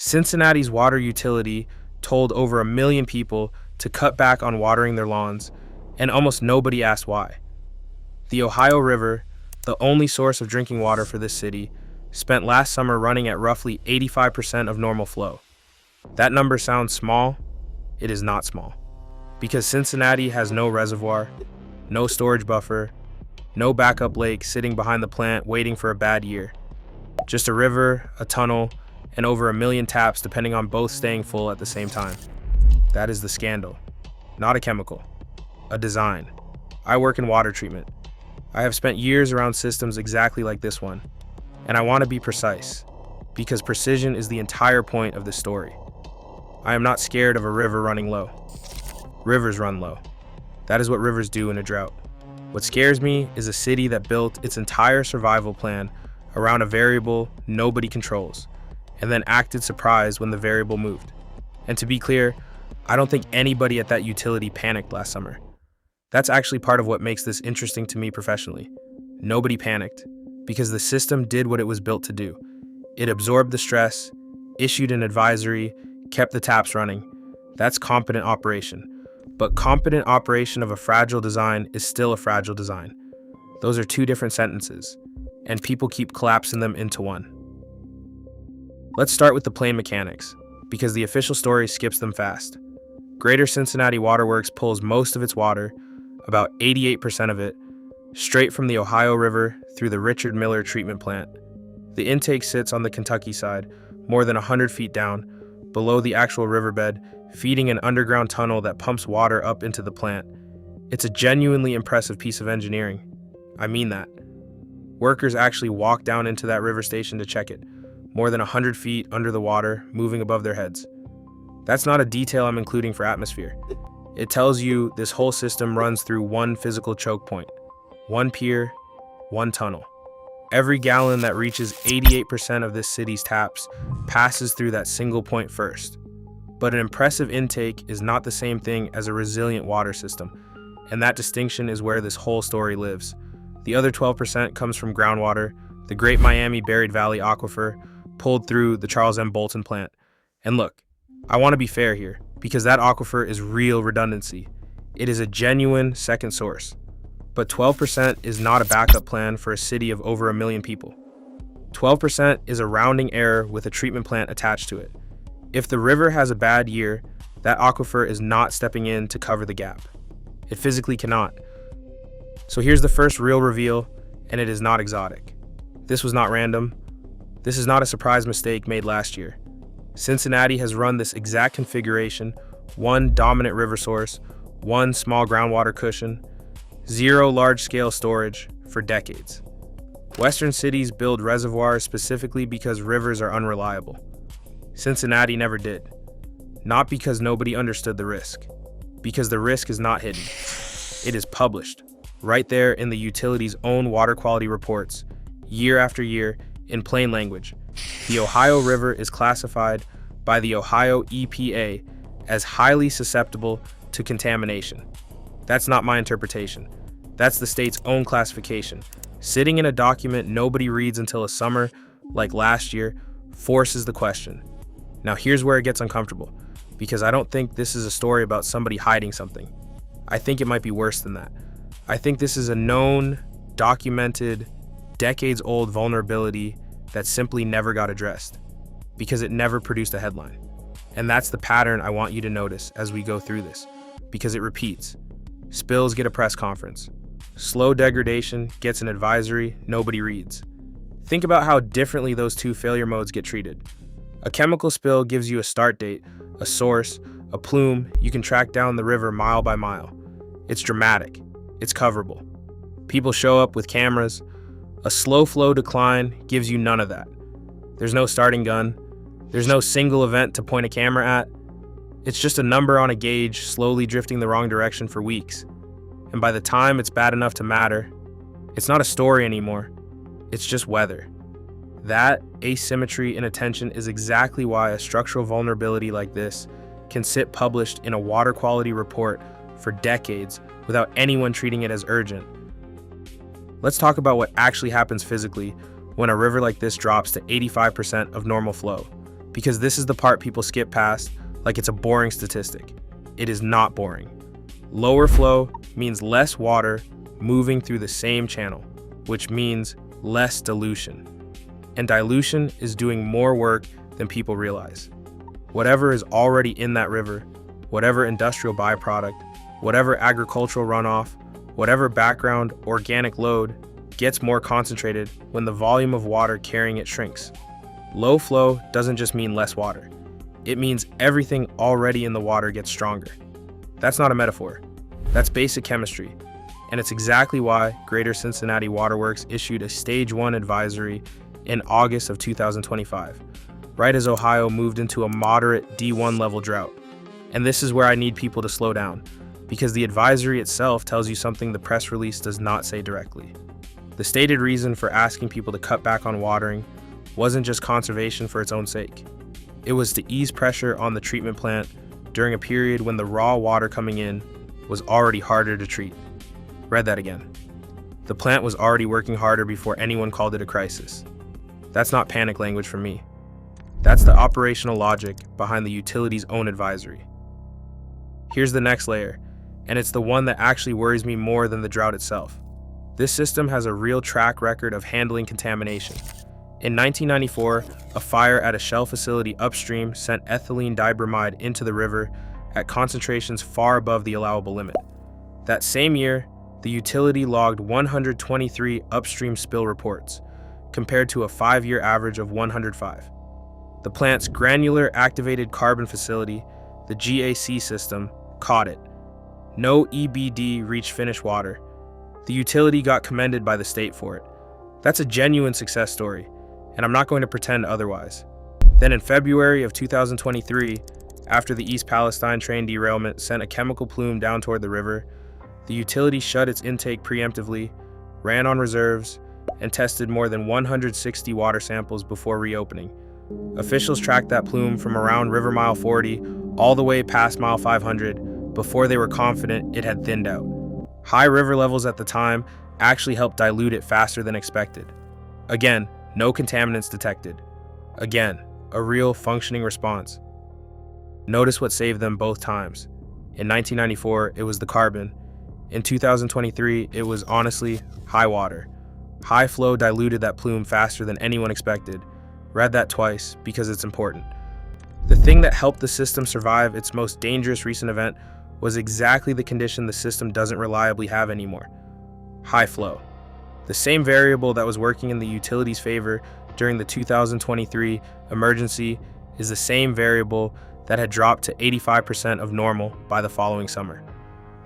Cincinnati's water utility told over 1 million people to cut back on watering their lawns, and almost nobody asked why. The Ohio River, the only source of drinking water for this city, spent last summer running at roughly 85% of normal flow. That number sounds small. It is not small. Because Cincinnati has no reservoir, no storage buffer, no backup lake sitting behind the plant waiting for a bad year. Just a river, a tunnel, and over 1 million taps depending on both staying full at the same time. That is the scandal. Not a chemical, a design. I work in water treatment. I have spent years around systems exactly like this one, and I want to be precise, because precision is the entire point of this story. I am not scared of a river running low. Rivers run low. That is what rivers do in a drought. What scares me is a city that built its entire survival plan around a variable nobody controls, and then acted surprised when the variable moved. And to be clear, I don't think anybody at that utility panicked last summer. That's actually part of what makes this interesting to me professionally. Nobody panicked, because the system did what it was built to do. It absorbed the stress, issued an advisory, kept the taps running. That's competent operation. But competent operation of a fragile design is still a fragile design. Those are two different sentences, and people keep collapsing them into one. Let's start with the plain mechanics, because the official story skips them fast. Greater Cincinnati Water Works pulls most of its water, about 88% of it, straight from the Ohio River through the Richard Miller treatment plant. The intake sits on the Kentucky side, more than 100 feet down, below the actual riverbed, feeding an underground tunnel that pumps water up into the plant. It's a genuinely impressive piece of engineering. I mean that. Workers actually walk down into that river station to check it, more than 100 feet under the water, moving above their heads. That's not a detail I'm including for atmosphere. It tells you this whole system runs through one physical choke point, one pier, one tunnel. Every gallon that reaches 88% of this city's taps passes through that single point first. But an impressive intake is not the same thing as a resilient water system, and that distinction is where this whole story lives. The other 12% comes from groundwater, the Great Miami Buried Valley Aquifer, pulled through the Charles M. Bolton plant. And look, I want to be fair here, because that aquifer is real redundancy. It is a genuine second source. But 12% is not a backup plan for a city of over 1 million people. 12% is a rounding error with a treatment plant attached to it. If the river has a bad year, that aquifer is not stepping in to cover the gap. It physically cannot. So here's the first real reveal, and it is not exotic. This was not random. This is not a surprise mistake made last year. Cincinnati has run this exact configuration, one dominant river source, one small groundwater cushion, zero large-scale storage for decades. Western cities build reservoirs specifically because rivers are unreliable. Cincinnati never did. Not because nobody understood the risk, because the risk is not hidden. It is published, right there in the utility's own water quality reports, year after year, in plain language. The Ohio River is classified by the Ohio EPA as highly susceptible to contamination. That's not my interpretation. That's the state's own classification. Sitting in a document nobody reads until a summer, like last year, forces the question. Now here's where it gets uncomfortable, because I don't think this is a story about somebody hiding something. I think it might be worse than that. I think this is a known, documented, decades-old vulnerability that simply never got addressed, because it never produced a headline. And that's the pattern I want you to notice as we go through this, because it repeats. Spills get a press conference. Slow degradation gets an advisory nobody reads. Think about how differently those two failure modes get treated. A chemical spill gives you a start date, a source, a plume you can track down the river mile by mile. It's dramatic. It's coverable. People show up with cameras. A slow flow decline gives you none of that. There's no starting gun. There's no single event to point a camera at. It's just a number on a gauge slowly drifting the wrong direction for weeks. And by the time it's bad enough to matter, it's not a story anymore. It's just weather. That asymmetry in attention is exactly why a structural vulnerability like this can sit published in a water quality report for decades without anyone treating it as urgent. Let's talk about what actually happens physically when a river like this drops to 85% of normal flow, because this is the part people skip past like it's a boring statistic. It is not boring. Lower flow means less water moving through the same channel, which means less dilution. And dilution is doing more work than people realize. Whatever is already in that river, whatever industrial byproduct, whatever agricultural runoff, whatever background organic load gets more concentrated when the volume of water carrying it shrinks. Low flow doesn't just mean less water. It means everything already in the water gets stronger. That's not a metaphor. That's basic chemistry. And it's exactly why Greater Cincinnati Water Works issued a Stage 1 advisory in August of 2025, right as Ohio moved into a moderate D1 level drought. And this is where I need people to slow down, because the advisory itself tells you something the press release does not say directly. The stated reason for asking people to cut back on watering wasn't just conservation for its own sake. It was to ease pressure on the treatment plant during a period when the raw water coming in was already harder to treat. Read that again. The plant was already working harder before anyone called it a crisis. That's not panic language from me. That's the operational logic behind the utility's own advisory. Here's the next layer, and it's the one that actually worries me more than the drought itself. This system has a real track record of handling contamination. In 1994, a fire at a Shell facility upstream sent ethylene dibromide into the river at concentrations far above the allowable limit. That same year, the utility logged 123 upstream spill reports, compared to a 5-year average of 105. The plant's granular activated carbon facility, the GAC system, caught it. No EBD reached finished water. The utility got commended by the state for it. That's a genuine success story, and I'm not going to pretend otherwise. Then in February of 2023, after the East Palestine train derailment sent a chemical plume down toward the river, the utility shut its intake preemptively, ran on reserves, and tested more than 160 water samples before reopening. Officials tracked that plume from around River Mile 40 all the way past Mile 500 before they were confident it had thinned out. High river levels at the time actually helped dilute it faster than expected. Again, no contaminants detected. Again, a real functioning response. Notice what saved them both times. In 1994, it was the carbon. In 2023, it was honestly high water. High flow diluted that plume faster than anyone expected. Read that twice because it's important. The thing that helped the system survive its most dangerous recent event was exactly the condition the system doesn't reliably have anymore: high flow. The same variable that was working in the utility's favor during the 2023 emergency is the same variable that had dropped to 85% of normal by the following summer.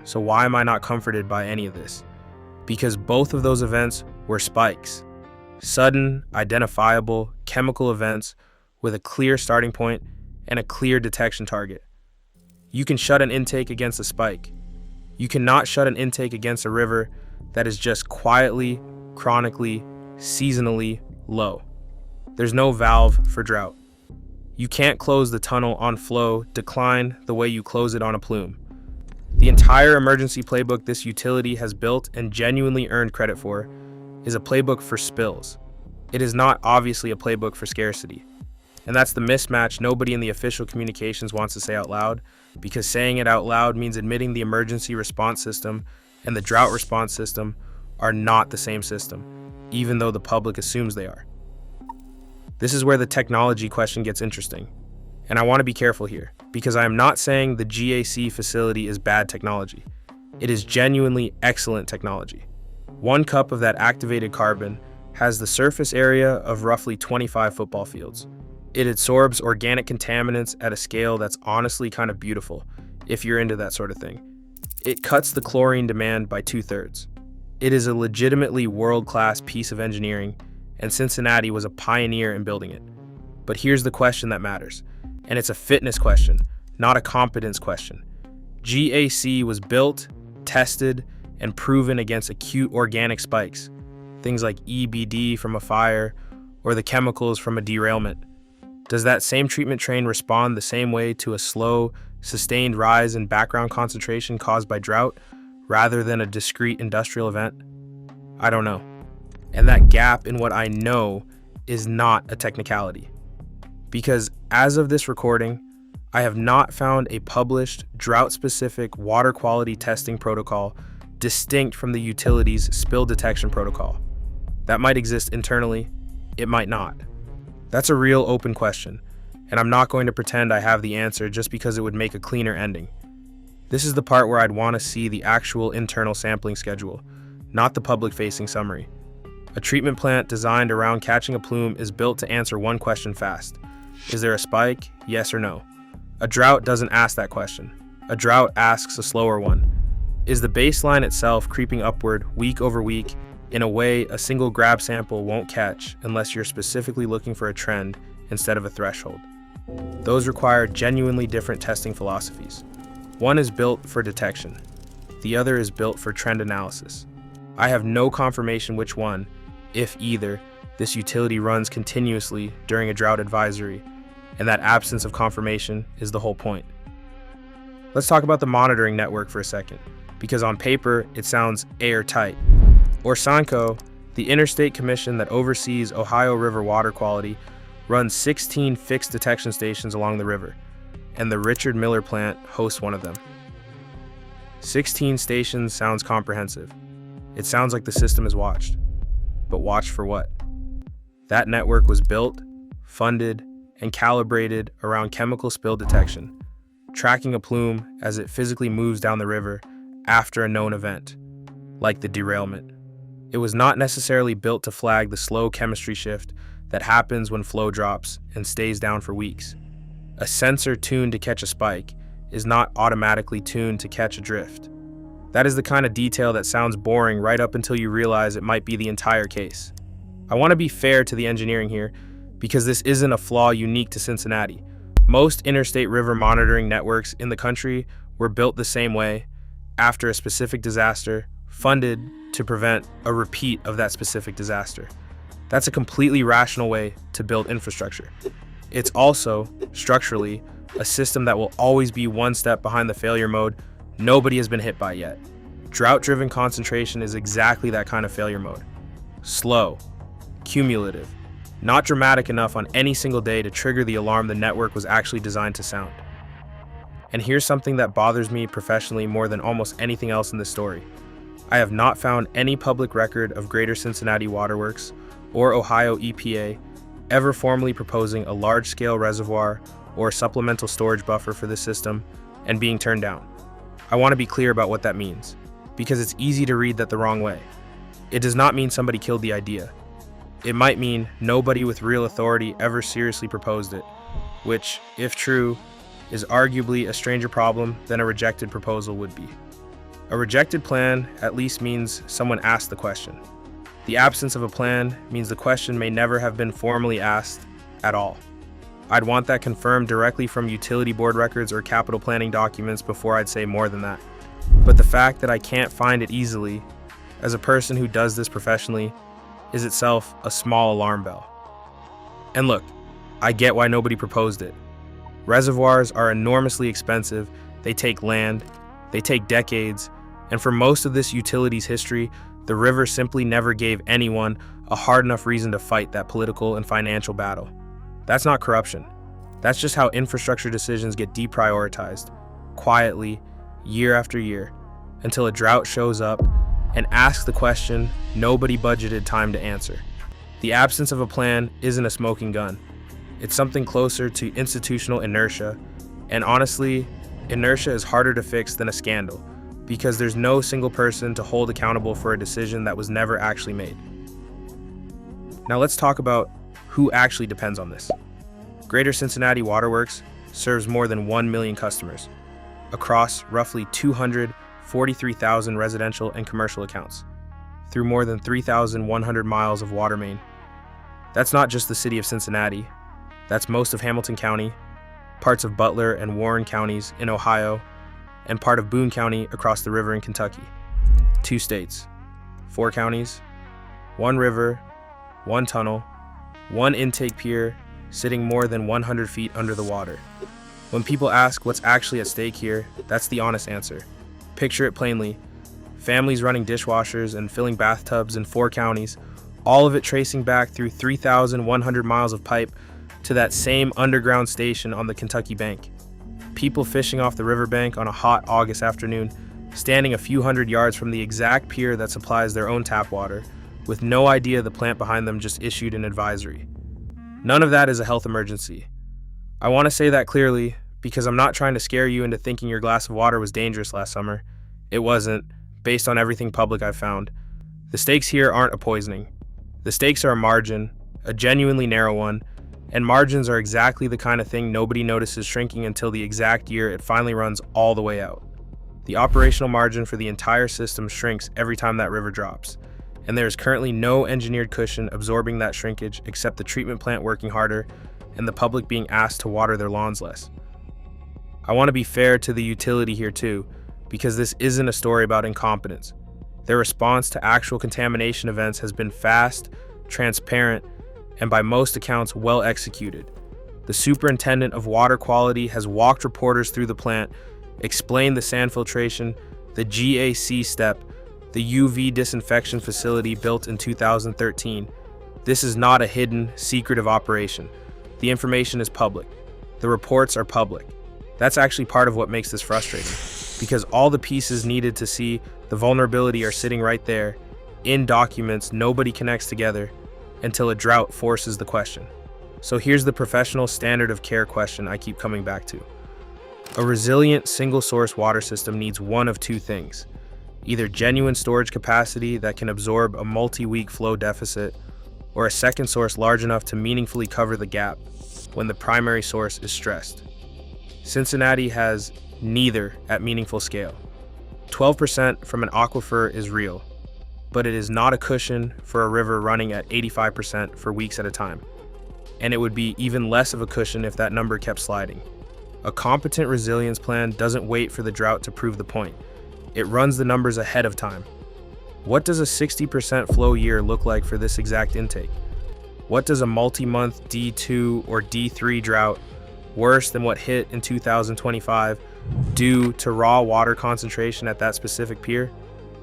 So why am I not comforted by any of this? Because both of those events were spikes. Sudden, identifiable chemical events with a clear starting point and a clear detection target. You can shut an intake against a spike. You cannot shut an intake against a river that is just quietly, chronically, seasonally low. There's no valve for drought. You can't close the tunnel on flow decline the way you close it on a plume. The entire emergency playbook this utility has built and genuinely earned credit for is a playbook for spills. It is not obviously a playbook for scarcity. And that's the mismatch nobody in the official communications wants to say out loud, because saying it out loud means admitting the emergency response system and the drought response system are not the same system, even though the public assumes they are. This is where the technology question gets interesting. And I want to be careful here, because I am not saying the GAC facility is bad technology. It is genuinely excellent technology. 1 cup of that activated carbon has the surface area of roughly 25 football fields. It absorbs organic contaminants at a scale that's honestly kind of beautiful, if you're into that sort of thing. It cuts the chlorine demand by 2/3. It is a legitimately world-class piece of engineering, and Cincinnati was a pioneer in building it. But here's the question that matters, and it's a fitness question, not a competence question. GAC was built, tested, and proven against acute organic spikes, things like EBD from a fire or the chemicals from a derailment. Does that same treatment train respond the same way to a slow, sustained rise in background concentration caused by drought rather than a discrete industrial event? I don't know. And that gap in what I know is not a technicality. Because as of this recording, I have not found a published drought-specific water quality testing protocol distinct from the utility's spill detection protocol. That might exist internally, it might not. That's a real open question, and I'm not going to pretend I have the answer just because it would make a cleaner ending. This is the part where I'd want to see the actual internal sampling schedule, not the public-facing summary. A treatment plant designed around catching a plume is built to answer one question fast. Is there a spike? Yes or no? A drought doesn't ask that question. A drought asks a slower one. Is the baseline itself creeping upward week over week in a way a single grab sample won't catch unless you're specifically looking for a trend instead of a threshold? Those require genuinely different testing philosophies. One is built for detection. The other is built for trend analysis. I have no confirmation which one, if either, this utility runs continuously during a drought advisory, and that absence of confirmation is the whole point. Let's talk about the monitoring network for a second, because on paper it sounds airtight. Orsanco, the interstate commission that oversees Ohio River water quality, runs 16 fixed detection stations along the river, and the Richard Miller plant hosts one of them. 16 stations sounds comprehensive. It sounds like the system is watched. But watched for what? That network was built, funded, and calibrated around chemical spill detection, tracking a plume as it physically moves down the river after a known event, like the derailment. It was not necessarily built to flag the slow chemistry shift that happens when flow drops and stays down for weeks. A sensor tuned to catch a spike is not automatically tuned to catch a drift. That is the kind of detail that sounds boring right up until you realize it might be the entire case. I want to be fair to the engineering here, because this isn't a flaw unique to Cincinnati. Most interstate river monitoring networks in the country were built the same way, after a specific disaster, funded to prevent a repeat of that specific disaster. That's a completely rational way to build infrastructure. It's also, structurally, a system that will always be one step behind the failure mode nobody has been hit by yet. Drought-driven concentration is exactly that kind of failure mode. Slow, cumulative, not dramatic enough on any single day to trigger the alarm the network was actually designed to sound. And here's something that bothers me professionally more than almost anything else in this story. I have not found any public record of Greater Cincinnati Water Works or Ohio EPA ever formally proposing a large-scale reservoir or supplemental storage buffer for this system and being turned down. I want to be clear about what that means, because it's easy to read that the wrong way. It does not mean somebody killed the idea. It might mean nobody with real authority ever seriously proposed it, which, if true, is arguably a stranger problem than a rejected proposal would be. A rejected plan at least means someone asked the question. The absence of a plan means the question may never have been formally asked at all. I'd want that confirmed directly from utility board records or capital planning documents before I'd say more than that. But the fact that I can't find it easily, as a person who does this professionally, is itself a small alarm bell. And look, I get why nobody proposed it. Reservoirs are enormously expensive, they take land, they take decades, and for most of this utility's history, the river simply never gave anyone a hard enough reason to fight that political and financial battle. That's not corruption. That's just how infrastructure decisions get deprioritized, quietly, year after year, until a drought shows up and asks the question nobody budgeted time to answer. The absence of a plan isn't a smoking gun. It's something closer to institutional inertia, and honestly, inertia is harder to fix than a scandal, because there's no single person to hold accountable for a decision that was never actually made. Now let's talk about who actually depends on this. Greater Cincinnati Water Works serves more than 1 million customers across roughly 243,000 residential and commercial accounts through more than 3,100 miles of water main. That's not just the city of Cincinnati. That's most of Hamilton County, parts of Butler and Warren counties in Ohio, and part of Boone County across the river in Kentucky. 2 states, 4 counties, 1 river, 1 tunnel, 1 intake pier sitting more than 100 feet under the water. When people ask what's actually at stake here, that's the honest answer. Picture it plainly. Families running dishwashers and filling bathtubs in 4 counties, all of it tracing back through 3,100 miles of pipe to that same underground station on the Kentucky bank. People fishing off the riverbank on a hot August afternoon, standing a few hundred yards from the exact pier that supplies their own tap water, with no idea the plant behind them just issued an advisory. None of that is a health emergency. I want to say that clearly because I'm not trying to scare you into thinking your glass of water was dangerous last summer. It wasn't, based on everything public I've found. The stakes here aren't a poisoning. The stakes are a margin, a genuinely narrow one, and margins are exactly the kind of thing nobody notices shrinking until the exact year it finally runs all the way out. The operational margin for the entire system shrinks every time that river drops, and there is currently no engineered cushion absorbing that shrinkage except the treatment plant working harder and the public being asked to water their lawns less. I want to be fair to the utility here too, because this isn't a story about incompetence. Their response to actual contamination events has been fast, transparent, and by most accounts well executed. The superintendent of water quality has walked reporters through the plant, explained the sand filtration, the GAC step, the UV disinfection facility built in 2013. This is not a hidden, secretive operation. The information is public. The reports are public. That's actually part of what makes this frustrating, because all the pieces needed to see the vulnerability are sitting right there, in documents nobody connects together, until a drought forces the question. So here's the professional standard of care question I keep coming back to. A resilient single-source water system needs one of two things: either genuine storage capacity that can absorb a multi-week flow deficit, or a second source large enough to meaningfully cover the gap when the primary source is stressed. Cincinnati has neither at meaningful scale. 12% from an aquifer is real, but it is not a cushion for a river running at 85% for weeks at a time. And it would be even less of a cushion if that number kept sliding. A competent resilience plan doesn't wait for the drought to prove the point. It runs the numbers ahead of time. What does a 60% flow year look like for this exact intake? What does a multi-month D2 or D3 drought, worse than what hit in 2025, do to raw water concentration at that specific pier?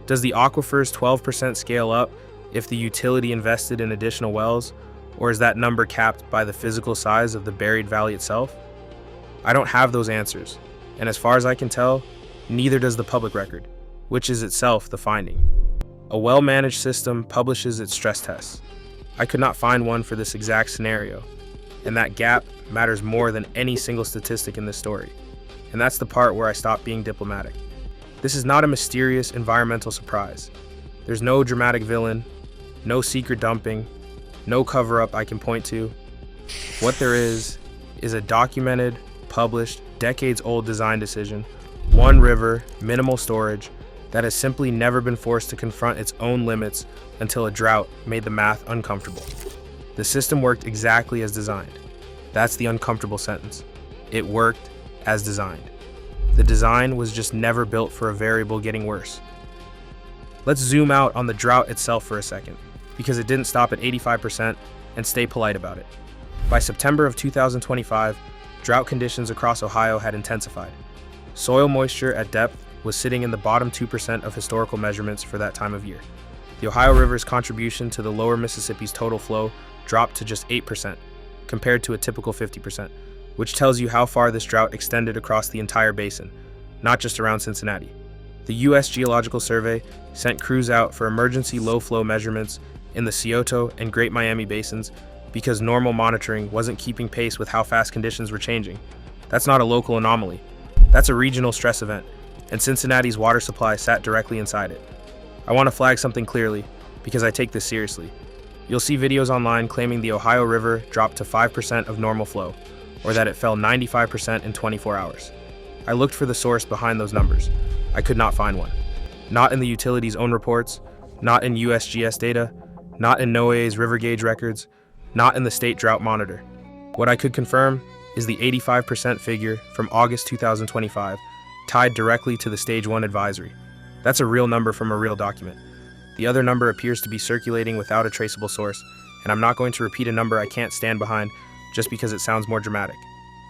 Does the aquifer's 12% scale up if the utility invested in additional wells, or is that number capped by the physical size of the buried valley itself? I don't have those answers, and as far as I can tell, neither does the public record, which is itself the finding. A well-managed system publishes its stress tests. I could not find one for this exact scenario, and that gap matters more than any single statistic in this story. And that's the part where I stop being diplomatic. This is not a mysterious environmental surprise. There's no dramatic villain, no secret dumping, no cover-up I can point to. What there is a documented, published, decades-old design decision, one river, minimal storage, that has simply never been forced to confront its own limits until a drought made the math uncomfortable. The system worked exactly as designed. That's the uncomfortable sentence. It worked as designed. The design was just never built for a variable getting worse. Let's zoom out on the drought itself for a second, because it didn't stop at 85% and stay polite about it. By September of 2025, drought conditions across Ohio had intensified. Soil moisture at depth was sitting in the bottom 2% of historical measurements for that time of year. The Ohio River's contribution to the lower Mississippi's total flow dropped to just 8%, compared to a typical 50%, which tells you how far this drought extended across the entire basin, not just around Cincinnati. The U.S. Geological Survey sent crews out for emergency low-flow measurements in the Scioto and Great Miami basins because normal monitoring wasn't keeping pace with how fast conditions were changing. That's not a local anomaly. That's a regional stress event, and Cincinnati's water supply sat directly inside it. I want to flag something clearly, because I take this seriously. You'll see videos online claiming the Ohio River dropped to 5% of normal flow, or that it fell 95% in 24 hours. I looked for the source behind those numbers. I could not find one. Not in the utility's own reports, not in USGS data, not in NOAA's river gauge records, not in the state drought monitor. What I could confirm is the 85% figure from August 2025, tied directly to the Stage 1 advisory. That's a real number from a real document. The other number appears to be circulating without a traceable source, and I'm not going to repeat a number I can't stand behind just because it sounds more dramatic.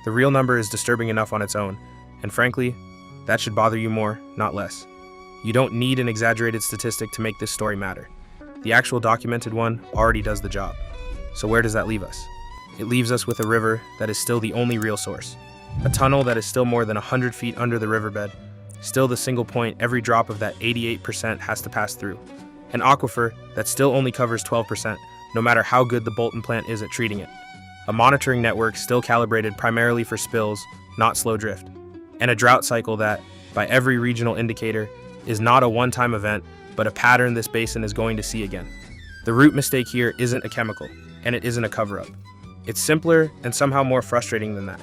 The real number is disturbing enough on its own, and frankly, that should bother you more, not less. You don't need an exaggerated statistic to make this story matter. The actual documented one already does the job. So where does that leave us? It leaves us with a river that is still the only real source. A tunnel that is still more than 100 feet under the riverbed, still the single point every drop of that 88% has to pass through. An aquifer that still only covers 12%, no matter how good the Bolton plant is at treating it. A monitoring network still calibrated primarily for spills, not slow drift. And a drought cycle that, by every regional indicator, is not a one-time event, but a pattern this basin is going to see again. The root mistake here isn't a chemical, and it isn't a cover-up. It's simpler and somehow more frustrating than that.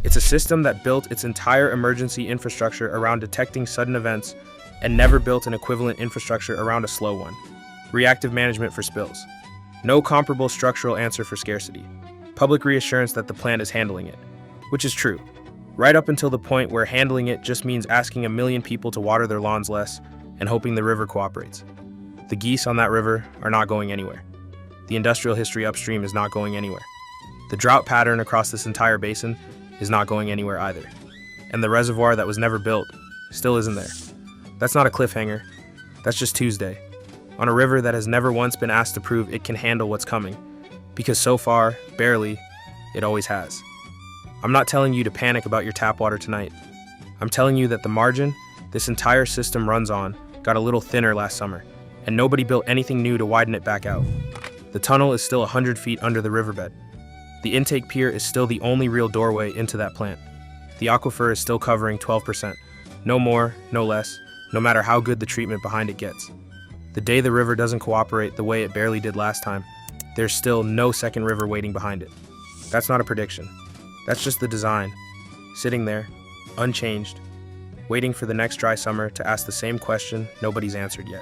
It's a system that built its entire emergency infrastructure around detecting sudden events and never built an equivalent infrastructure around a slow one. Reactive management for spills. No comparable structural answer for scarcity. Public reassurance that the plant is handling it. Which is true. Right up until the point where handling it just means asking 1 million people to water their lawns less and hoping the river cooperates. The geese on that river are not going anywhere. The industrial history upstream is not going anywhere. The drought pattern across this entire basin is not going anywhere either. And the reservoir that was never built still isn't there. That's not a cliffhanger. That's just Tuesday. On a river that has never once been asked to prove it can handle what's coming. Because so far, barely, it always has. I'm not telling you to panic about your tap water tonight. I'm telling you that the margin this entire system runs on got a little thinner last summer, and nobody built anything new to widen it back out. The tunnel is still 100 feet under the riverbed. The intake pier is still the only real doorway into that plant. The aquifer is still covering 12%. No more, no less, no matter how good the treatment behind it gets. The day the river doesn't cooperate the way it barely did last time, there's still no second river waiting behind it. That's not a prediction. That's just the design, sitting there, unchanged, waiting for the next dry summer to ask the same question nobody's answered yet.